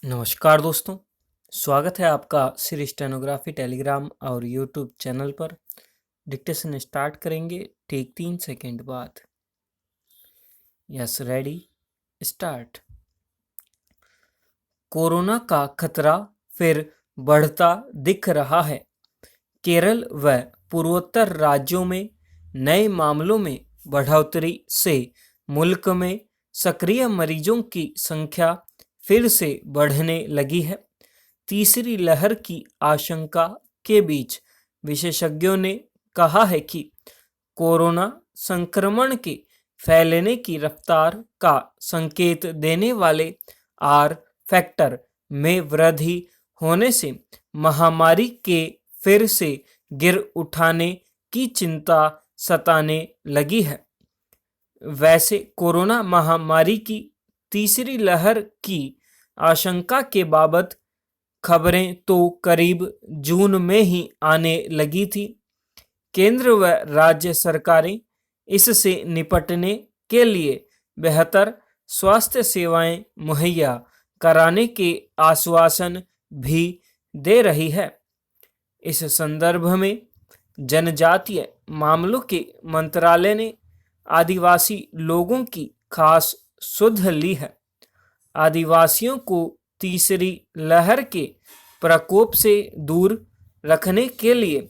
नमस्कार दोस्तों, स्वागत है आपका श्री स्टेनोग्राफी टेलीग्राम और यूट्यूब चैनल पर। डिक्टेशन स्टार्ट करेंगे ठीक 3 सेकेंड बाद। Yes, ready, start. कोरोना का खतरा फिर बढ़ता दिख रहा है। केरल व पूर्वोत्तर राज्यों में नए मामलों में बढ़ोतरी से मुल्क में सक्रिय मरीजों की संख्या फिर से बढ़ने लगी है। तीसरी लहर की आशंका के बीच विशेषज्ञों ने कहा है कि कोरोना संक्रमण के फैलने की रफ्तार का संकेत देने वाले आर फैक्टर में वृद्धि होने से महामारी के फिर से गिर उठाने की चिंता सताने लगी है। वैसे कोरोना महामारी की तीसरी लहर की आशंका के बाबत खबरें तो करीब जून में ही आने लगी थी। केंद्र व राज्य सरकारें इससे निपटने के लिए बेहतर स्वास्थ्य सेवाएं मुहैया कराने के आश्वासन भी दे रही है। इस संदर्भ में जनजातीय मामलों के मंत्रालय ने आदिवासी लोगों की खास सुध ली है। आदिवासियों को तीसरी लहर के प्रकोप से दूर रखने के लिए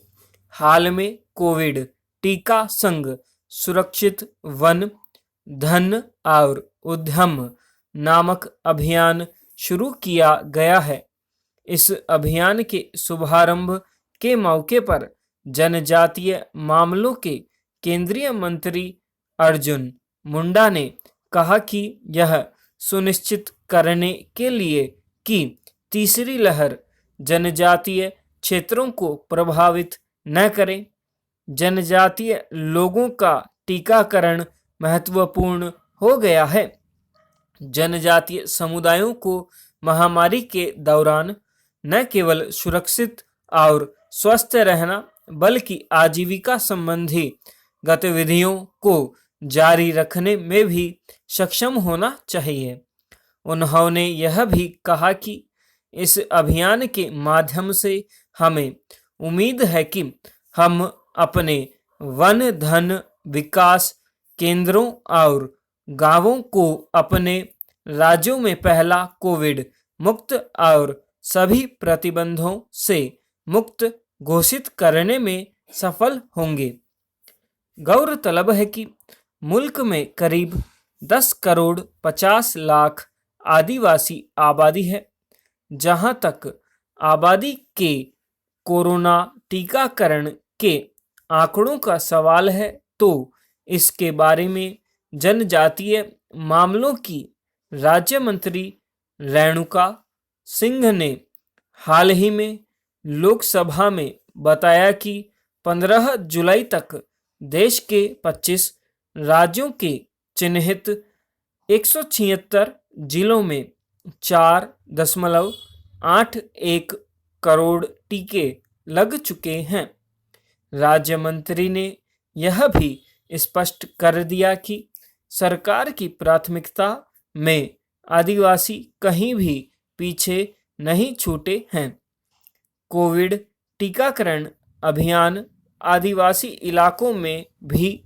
हाल में कोविड टीका संग सुरक्षित वन धन और उद्यम नामक अभियान शुरू किया गया है। इस अभियान के शुभारंभ के मौके पर जनजातीय मामलों के केंद्रीय मंत्री अर्जुन मुंडा ने कहा कि यह सुनिश्चित करने के लिए कि तीसरी लहर जनजातीय क्षेत्रों को प्रभावित न करे, जनजातीय लोगों का टीकाकरण महत्वपूर्ण हो गया है। जनजातीय समुदायों को महामारी के दौरान न केवल सुरक्षित और स्वस्थ रहना बल्कि आजीविका संबंधी गतिविधियों को जारी रखने में भी सक्षम होना चाहिए। उन्होंने यह भी कहा कि इस अभियान के माध्यम से हमें उम्मीद है कि हम अपने वन धन विकास केंद्रों और गांवों को अपने राज्यों में पहला कोविड मुक्त और सभी प्रतिबंधों से मुक्त घोषित करने में सफल होंगे। गौरतलब है कि मुल्क में करीब 10 करोड़ 50 लाख आदिवासी आबादी है। जहां तक आबादी के कोरोना टीकाकरण के आंकड़ों का सवाल है तो इसके बारे में जनजातीय मामलों की राज्य मंत्री रेणुका सिंह ने हाल ही में लोकसभा में बताया कि 15 जुलाई तक देश के 25 राज्यों के चिन्हित 176 जिलों में 4.81 करोड़ टीके लग चुके हैं। राज्य मंत्री ने यह भी स्पष्ट कर दिया कि सरकार की प्राथमिकता में आदिवासी कहीं भी पीछे नहीं छूटे हैं। कोविड टीकाकरण अभियान आदिवासी इलाकों में भी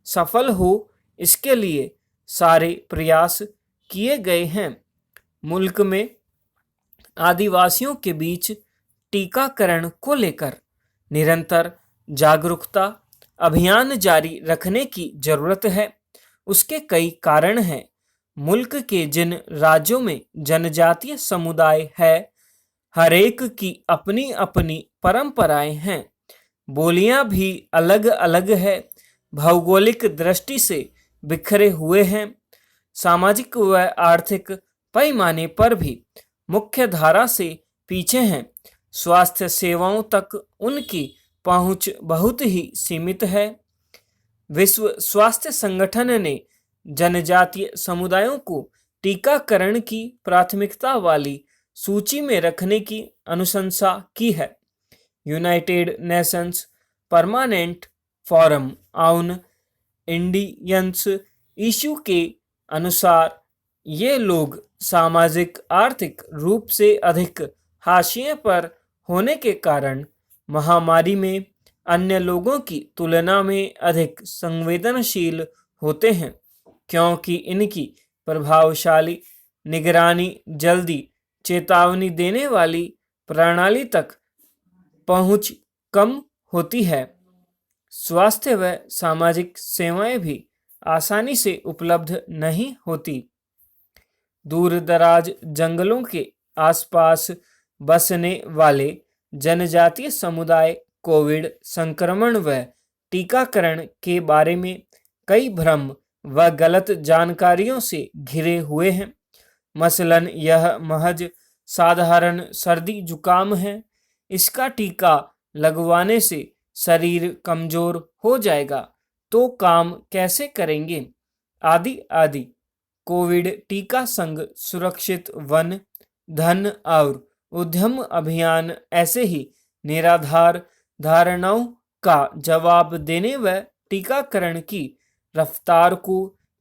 सफल हो, इसके लिए सारे प्रयास किए गए हैं। मुल्क में आदिवासियों के बीच टीकाकरण को लेकर निरंतर जागरूकता अभियान जारी रखने की जरूरत है। उसके कई कारण हैं। मुल्क के जिन राज्यों में जनजातीय समुदाय है, हर एक की अपनी अपनी परंपराएं हैं, बोलियां भी अलग अलग है, भौगोलिक दृष्टि से बिखरे हुए हैं, सामाजिक व आर्थिक पैमाने पर भी मुख्य धारा से पीछे हैं। स्वास्थ्य सेवाओं तक उनकी पहुंच बहुत ही सीमित है। विश्व स्वास्थ्य संगठन ने जनजातीय समुदायों को टीकाकरण की प्राथमिकता वाली सूची में रखने की अनुशंसा की है। United Nations permanent forum on Indians issue के अनुसार ये लोग सामाजिक आर्थिक रूप से अधिक हाशिए पर होने के कारण महामारी में अन्य लोगों की तुलना में अधिक संवेदनशील होते हैं, क्योंकि इनकी प्रभावशाली निगरानी जल्दी चेतावनी देने वाली प्रणाली तक पहुंच कम होती है। स्वास्थ्य व सामाजिक सेवाएं भी आसानी से उपलब्ध नहीं होती। दूर दराज जंगलों के आसपास बसने वाले जनजातीय समुदाय कोविड संक्रमण व टीकाकरण के बारे में कई भ्रम व गलत जानकारियों से घिरे हुए हैं। मसलन यह महज साधारण सर्दी जुकाम है, इसका टीका लगवाने से शरीर कमजोर हो जाएगा तो काम कैसे करेंगे, आदि आदि। कोविड टीका संघ सुरक्षित वन, धन और उद्यम अभियान ऐसे ही निराधार धारणाओं का जवाब देने व टीकाकरण की रफ्तार को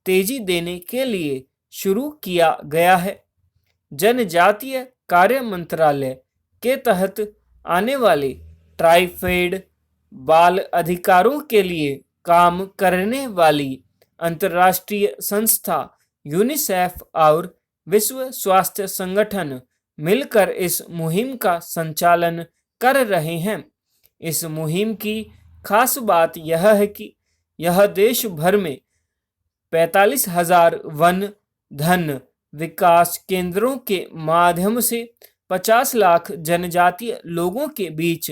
तेजी देने के लिए शुरू किया गया है। जनजातीय कार्य मंत्रालय के तहत आने वाले ट्राइफेड बाल अधिकारों के लिए काम करने वाली अंतर्राष्ट्रीय संस्था यूनिसेफ और विश्व स्वास्थ्य संगठन मिलकर इस मुहिम का संचालन कर रहे हैं। इस मुहिम की खास बात यह है कि यह देश भर में 45,000 वन धन विकास केंद्रों के माध्यम से 50 लाख जनजातीय लोगों के बीच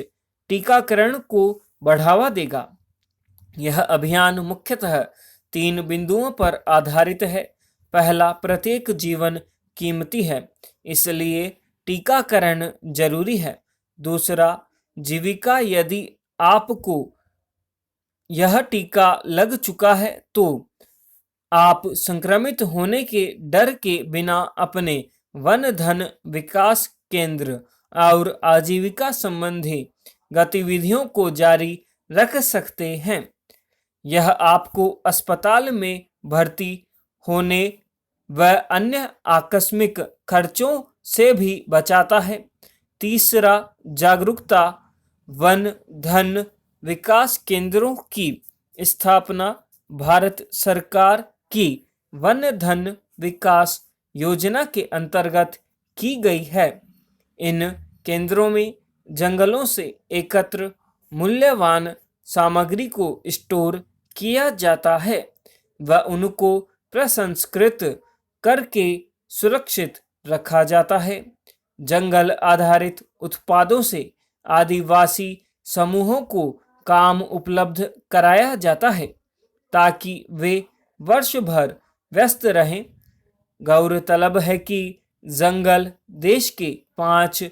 टीकाकरण को बढ़ावा देगा। यह अभियान मुख्यतः 3 बिंदुओं पर आधारित है। पहला, प्रत्येक जीवन कीमती है, इसलिए टीकाकरण जरूरी है। दूसरा, जीविका, यदि आपको यह टीका लग चुका है तो आप संक्रमित होने के डर के बिना अपने वन धन विकास केंद्र और आजीविका संबंधी गतिविधियों को जारी रख सकते हैं। यह आपको अस्पताल में भर्ती होने व अन्य आकस्मिक खर्चों से भी बचाता है। तीसरा, जागरूकता, वन धन विकास केंद्रों की स्थापना भारत सरकार की वन धन विकास योजना के अंतर्गत की गई है। इन केंद्रों में जंगलों से एकत्र मूल्यवान सामग्री को स्टोर किया जाता है व उनको प्रसंस्कृत करके सुरक्षित रखा जाता है। जंगल आधारित उत्पादों से आदिवासी समूहों को काम उपलब्ध कराया जाता है ताकि वे वर्ष भर व्यस्त रहें। गौरतलब है कि जंगल देश के 5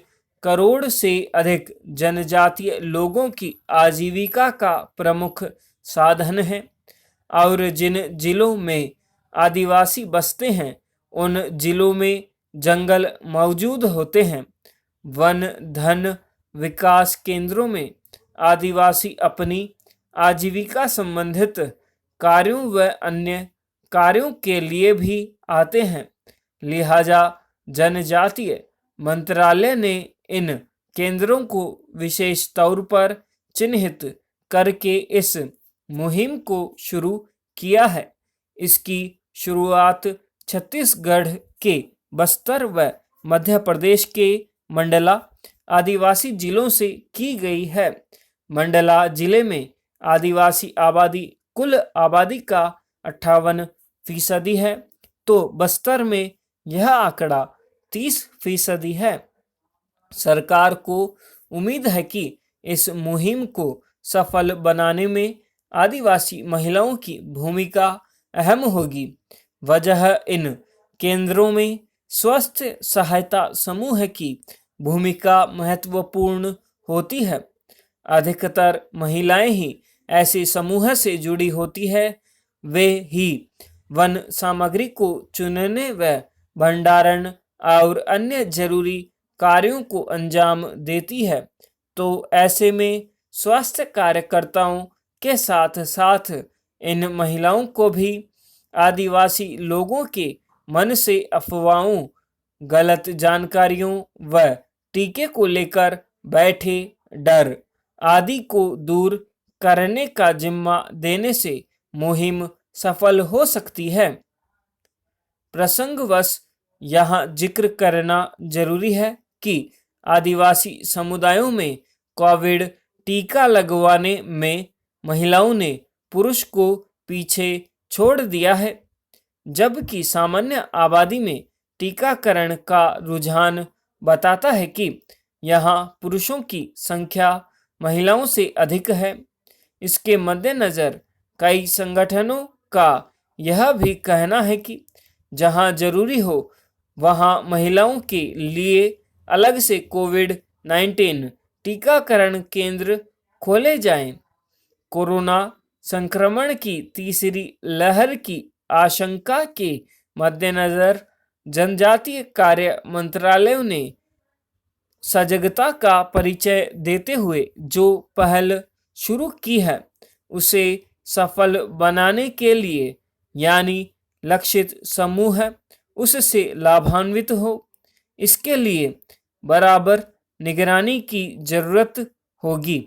करोड़ से अधिक जनजातीय लोगों की आजीविका का प्रमुख साधन है और जिन जिलों में आदिवासी बसते हैं उन जिलों में जंगल मौजूद होते हैं। वन धन विकास केंद्रों में आदिवासी अपनी आजीविका संबंधित कार्यों व अन्य कार्यों के लिए भी आते हैं। लिहाजा जनजातीय मंत्रालय ने इन केंद्रों को विशेष तौर पर चिन्हित करके इस मुहिम को शुरू किया है। इसकी शुरुआत छत्तीसगढ़ के बस्तर व मध्य प्रदेश के मंडला आदिवासी जिलों से की गई है। मंडला जिले में आदिवासी आबादी कुल आबादी का 58% है, तो बस्तर में यह आंकड़ा 30% है। सरकार को उम्मीद है कि इस मुहिम को सफल बनाने में आदिवासी महिलाओं की भूमिका अहम होगी। वजह इन केंद्रों में स्वास्थ्य सहायता समूह की भूमिका महत्वपूर्ण होती है। अधिकतर महिलाएं ही ऐसे समूह से जुड़ी होती है। वे ही वन सामग्री को चुनने व भंडारण और अन्य जरूरी कार्यों को अंजाम देती है। तो ऐसे में स्वास्थ्य कार्यकर्ताओं के साथ साथ इन महिलाओं को भी आदिवासी लोगों के मन से अफवाहों, गलत जानकारियों व टीके को लेकर बैठे डर आदि को दूर करने का जिम्मा देने से मुहिम सफल हो सकती है। प्रसंगवश यहाँ जिक्र करना जरूरी है कि आदिवासी समुदायों में कोविड टीका लगवाने में महिलाओं ने पुरुष को पीछे छोड़ दिया है, जबकि सामान्य आबादी में टीकाकरण का रुझान बताता है कि यहाँ पुरुषों की संख्या महिलाओं से अधिक है। इसके मद्देनज़र कई संगठनों का यह भी कहना है कि जहां जरूरी हो वहां महिलाओं के लिए अलग से कोविड-19 टीकाकरण केंद्र खोले जाएं। कोरोना संक्रमण की तीसरी लहर की आशंका के मद्देनज़र जनजातीय कार्य मंत्रालय ने सजगता का परिचय देते हुए जो पहल शुरू की है उसे सफल बनाने के लिए, यानी लक्षित समूह है उससे लाभान्वित हो, इसके लिए बराबर निगरानी की जरूरत होगी।